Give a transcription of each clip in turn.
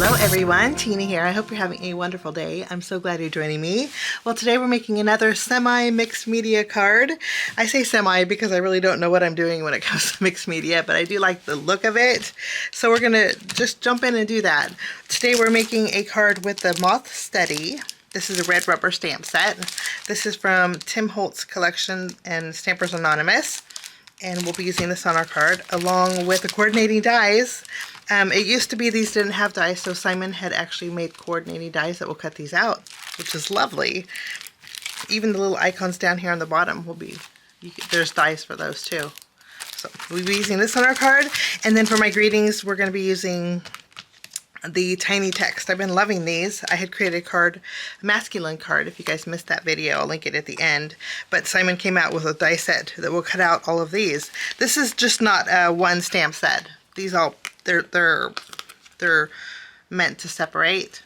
Hello everyone, Tina here. I hope you're having a wonderful day. I'm so glad you're joining me. Well, today we're making another semi-mixed media card. I say semi because I really don't know what I'm doing when it comes to mixed media, but I do like the look of it. So we're gonna just jump in and do that. Today we're making a card with the Moth Study. This is a red rubber stamp set. This is from Tim Holtz collection and Stampers Anonymous. And we'll be using this on our card along with the coordinating dies. It used to be these didn't have dies, so Simon had actually made coordinating dies that will cut these out, which is lovely. Even the little icons down here on the bottom will be, there's dies for those too. So we'll be using this on our card. And then for my greetings, we're going to be using the tiny text. I've been loving these. I had created a card, a masculine card. If you guys missed that video, I'll link it at the end. But Simon came out with a die set that will cut out all of these. This is just not a one stamp set. These all, they're meant to separate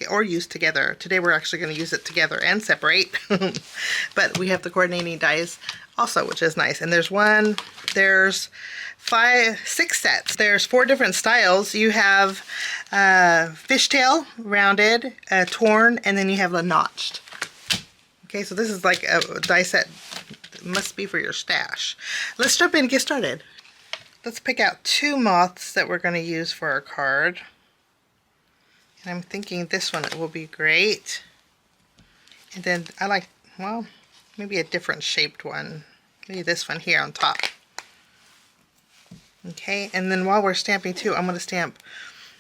or use together. Today we're actually going to use it together and separate. But we have the coordinating dies also, which is nice. And there's six sets. There's 4 different styles. You have fishtail, rounded, torn, and then you have the notched. Okay, so this is like a die set. It must be for your stash. Let's jump in and get started. Let's pick out 2 moths that we're going to use for our card. And I'm thinking this one will be great. And then I like, well, maybe a different shaped one. Maybe this one here on top. Okay, and then while we're stamping too, I'm going to stamp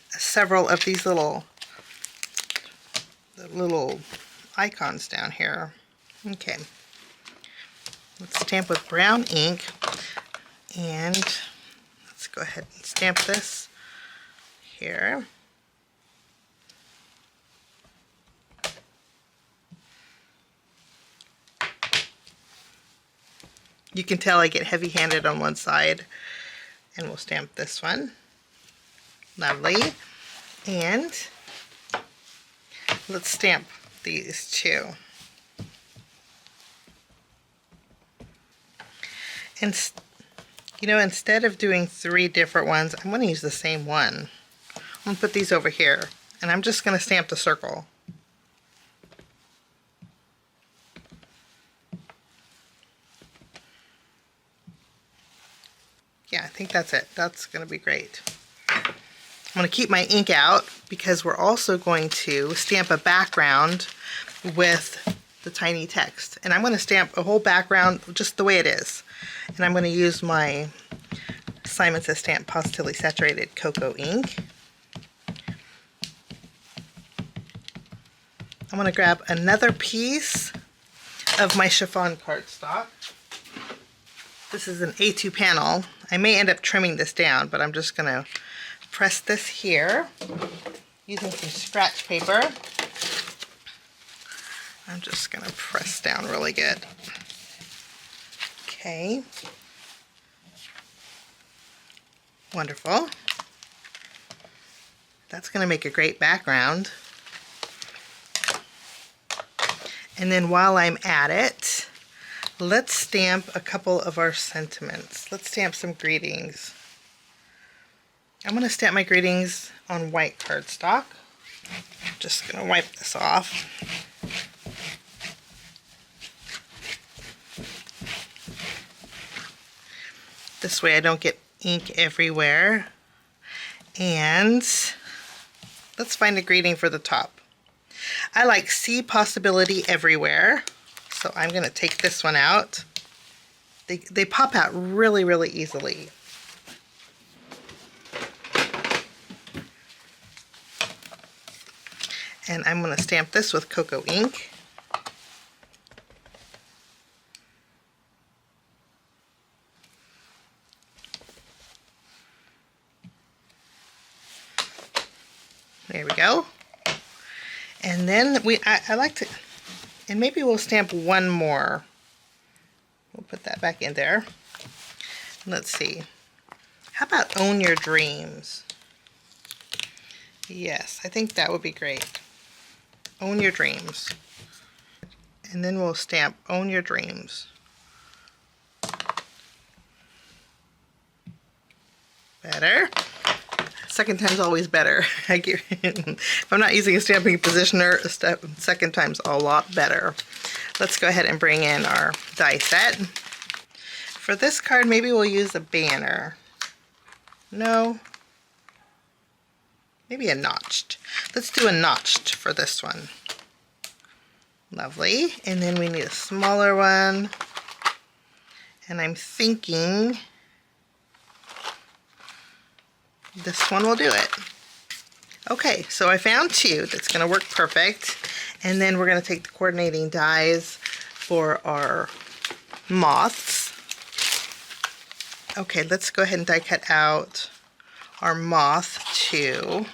several of these little icons down here. Okay, let's stamp with brown ink, and let's go ahead and stamp this here. You can tell I get heavy-handed on one side. And we'll stamp this one. Lovely. And let's stamp these 2. And you know, instead of doing 3 different ones, I'm going to use the same one. I'm going to put these over here, and I'm just going to stamp the circle. Yeah, I think that's it. That's going to be great. I'm going to keep my ink out because we're also going to stamp a background with the tiny text. And I'm going to stamp a whole background just the way it is. And I'm going to use my Simon Says Stamp Pawsitively Saturated Cocoa ink. I'm going to grab another piece of my Chiffon Cardstock. This is an A2 panel. I may end up trimming this down, but I'm just going to press this here using some scratch paper. I'm just going to press down really good. Okay. Wonderful. That's going to make a great background. And then while I'm at it, let's stamp a couple of our sentiments. Let's stamp some greetings. I'm going to stamp my greetings on white cardstock. I'm just going to wipe this off. This way I don't get ink everywhere. And let's find a greeting for the top. I like see possibility everywhere. So I'm going to take this one out. They pop out really, really easily. And I'm going to stamp this with cocoa ink. There we go. And then I like to, and maybe we'll stamp one more. We'll put that back in there. Let's see. How about Own Your Dreams? Yes, I think that would be great. Own Your Dreams. And then we'll stamp Own Your Dreams. Better. second time's always better. If I'm not using a stamping positioner, second time's a lot better. Let's go ahead and bring in our die set. For this card, maybe we'll use a banner. No. Maybe a notched. Let's do a notched for this one. Lovely. And then we need a smaller one. And I'm thinking this one will do it. Okay, so I found two that's going to work perfect. And then we're going to take the coordinating dies for our moths. Okay, let's go ahead and die cut out our moth too.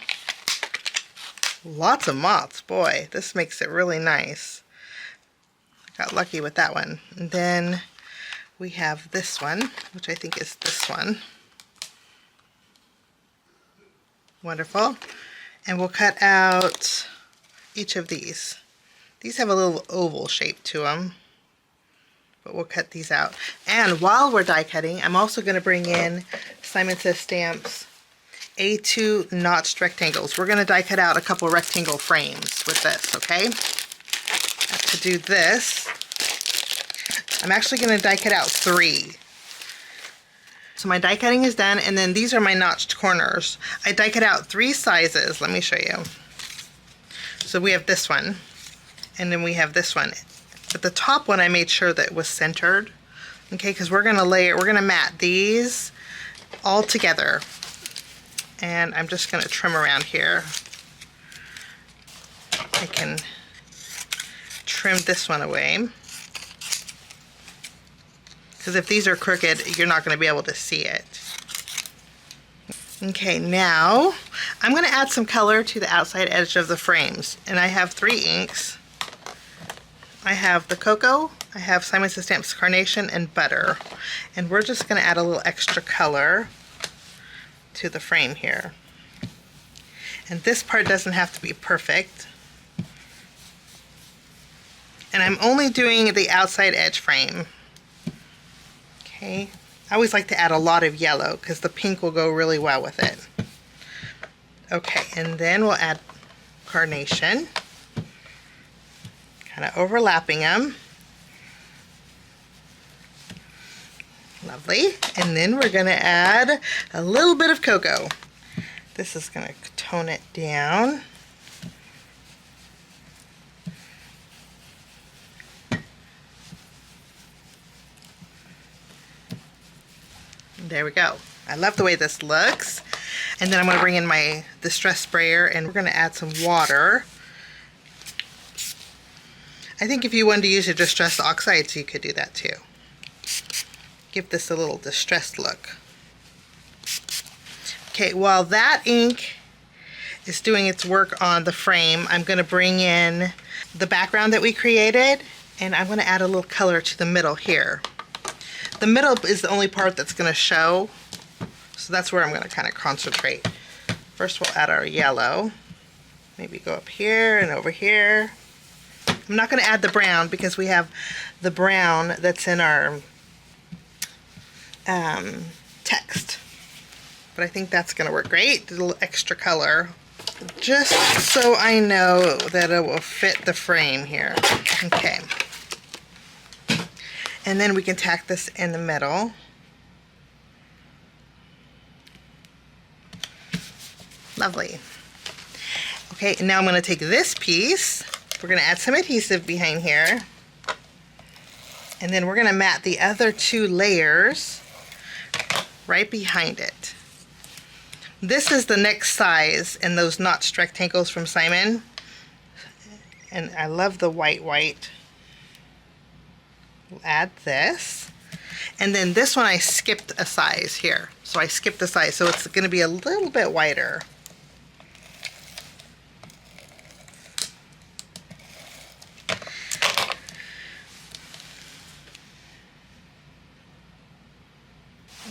Lots of moths, boy, this makes it really nice. I got lucky with that one. And then we have this one, which I think is this one. Wonderful. And we'll cut out each of these. These have a little oval shape to them, but we'll cut these out. And while we're die cutting, I'm also going to bring in Simon Says Stamps A2 notched rectangles. We're going to die cut out a couple rectangle frames with this, okay? To do this, I'm actually going to die cut out 3. So my die cutting is done, and then these are my notched corners. I die cut out 3 sizes. Let me show you. So we have this one, and then we have this one. But the top one I made sure that it was centered, okay, because we're going to mat these all together. And I'm just going to trim around here. I can trim this one away, because if these are crooked, you're not going to be able to see it. Okay, now I'm going to add some color to the outside edge of the frames, and I have 3 inks. I have the Cocoa, I have Simon Says Stamps Carnation, and Butter, and we're just going to add a little extra color to the frame here. And this part doesn't have to be perfect. And I'm only doing the outside edge frame. Okay, I always like to add a lot of yellow because the pink will go really well with it. Okay, and then we'll add Carnation, kind of overlapping them. Lovely. And then we're going to add a little bit of Cocoa. This is going to tone it down. There we go. I love the way this looks. And then I'm going to bring in my distress sprayer, and we're going to add some water. I think if you wanted to use your distress oxides, you could do that too. Give this a little distressed look. Okay, while that ink is doing its work on the frame, I'm going to bring in the background that we created, and I'm going to add a little color to the middle here. The middle is the only part that's going to show, so that's where I'm going to kind of concentrate. First we'll add our yellow. Maybe go up here and over here. I'm not going to add the brown because we have the brown that's in our text. But I think that's going to work great. A little extra color, just so I know that it will fit the frame here. Okay. And then we can tack this in the middle. Lovely. Okay, and now I'm going to take this piece. We're going to add some adhesive behind here. And then we're going to mat the other 2 layers right behind it. This is the next size in those notched rectangles from Simon. And I love the white. We'll add this. And then this one I skipped a size here. So I skipped the size, so it's going to be a little bit wider.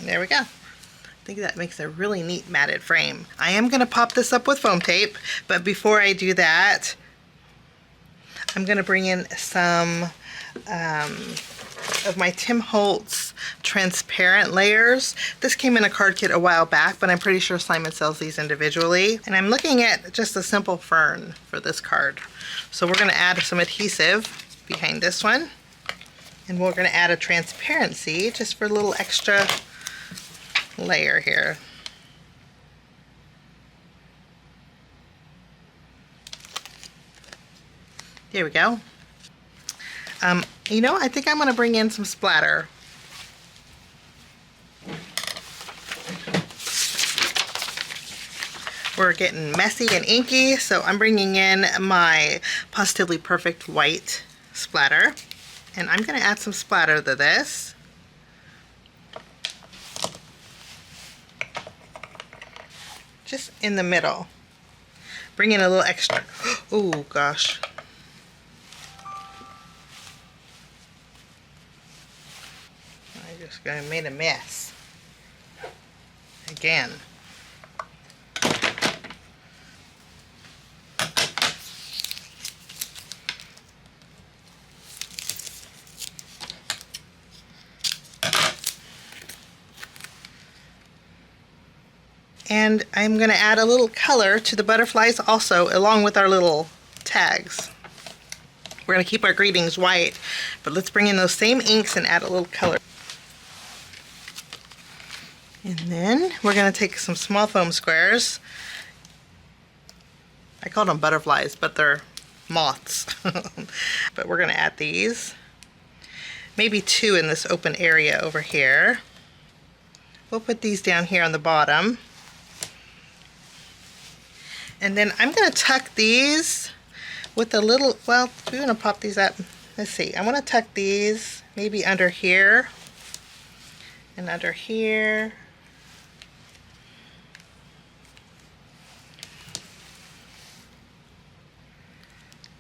There we go. I think that makes a really neat matted frame. I am going to pop this up with foam tape, but before I do that, I'm going to bring in some of my Tim Holtz transparent layers. This came in a card kit a while back, but I'm pretty sure Simon sells these individually. And I'm looking at just a simple fern for this card. So we're going to add some adhesive behind this one. And we're going to add a transparency just for a little extra layer here. There we go. You know, I think I'm going to bring in some splatter. We're getting messy and inky, so I'm bringing in my Pawsitively Perfect White splatter. And I'm going to add some splatter to this. Just in the middle. Bring in a little extra. Oh gosh. I just made a mess. Again. And I'm going to add a little color to the butterflies also, along with our little tags. We're going to keep our greetings white, but let's bring in those same inks and add a little color. And then we're going to take some small foam squares. I call them butterflies, but they're moths. But we're going to add these. Maybe 2 in this open area over here. We'll put these down here on the bottom. And then I'm going to tuck these with a little, well, we're going to pop these up. Let's see, I want to tuck these maybe under here and under here.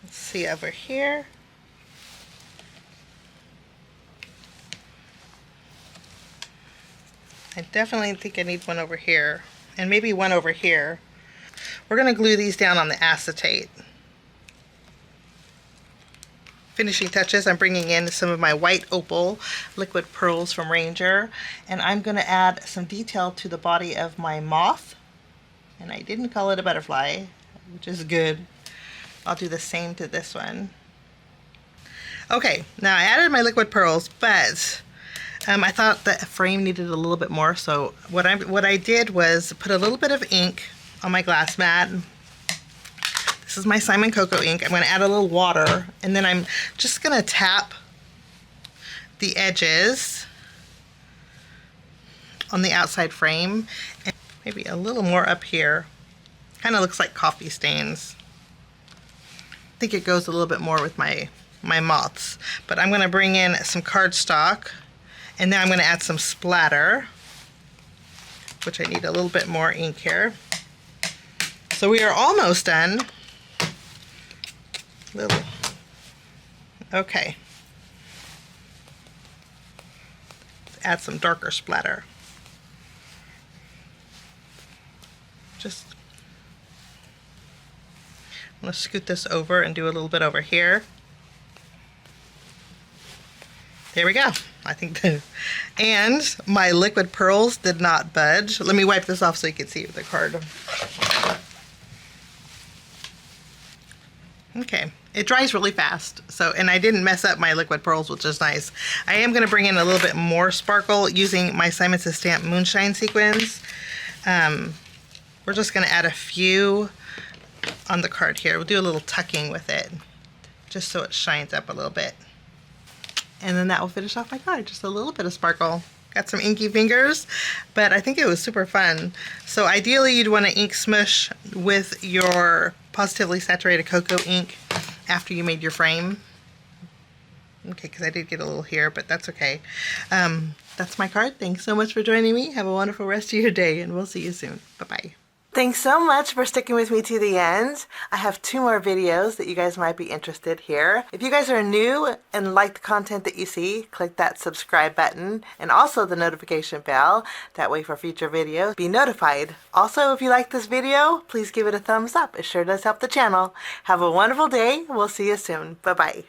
Let's see over here. I definitely think I need one over here and maybe one over here. We're going to glue these down on the acetate. Finishing touches, I'm bringing in some of my white opal liquid pearls from Ranger, and I'm going to add some detail to the body of my moth. And I didn't call it a butterfly, which is good. I'll do the same to this one. Okay, now I added my liquid pearls, but I thought the frame needed a little bit more, so what I did was put a little bit of ink on my glass mat. This is my Simon Cocoa ink. I'm going to add a little water, and then I'm just going to tap the edges on the outside frame, and maybe a little more up here. Kind of looks like coffee stains. I think it goes a little bit more with my moths, but I'm going to bring in some cardstock, and then I'm going to add some splatter, which I need a little bit more ink here. So we are almost done. Okay. Let's add some darker splatter. Just, I'm going to scoot this over and do a little bit over here. There we go. I think and my liquid pearls did not budge. Let me wipe this off so you can see the card. Okay, it dries really fast, so, and I didn't mess up my liquid pearls, which is nice. I am going to bring in a little bit more sparkle using my Simon Says Stamp Moonshine sequins. We're just going to add a few on the card here. We'll do a little tucking with it, just so it shines up a little bit. And then that will finish off my card, just a little bit of sparkle. Got some inky fingers, but I think it was super fun. So ideally you'd want to ink smush with your Pawsitively Saturated Cocoa ink after you made your frame. Okay, because I did get a little here, but that's okay. That's my card. Thanks so much for joining me. Have a wonderful rest of your day, and we'll see you soon. Bye-bye. Thanks so much for sticking with me to the end. I have 2 more videos that you guys might be interested here. If you guys are new and like the content that you see, click that subscribe button and also the notification bell. That way for future videos, be notified. Also, if you like this video, please give it a thumbs up. It sure does help the channel. Have a wonderful day. We'll see you soon. Bye-bye.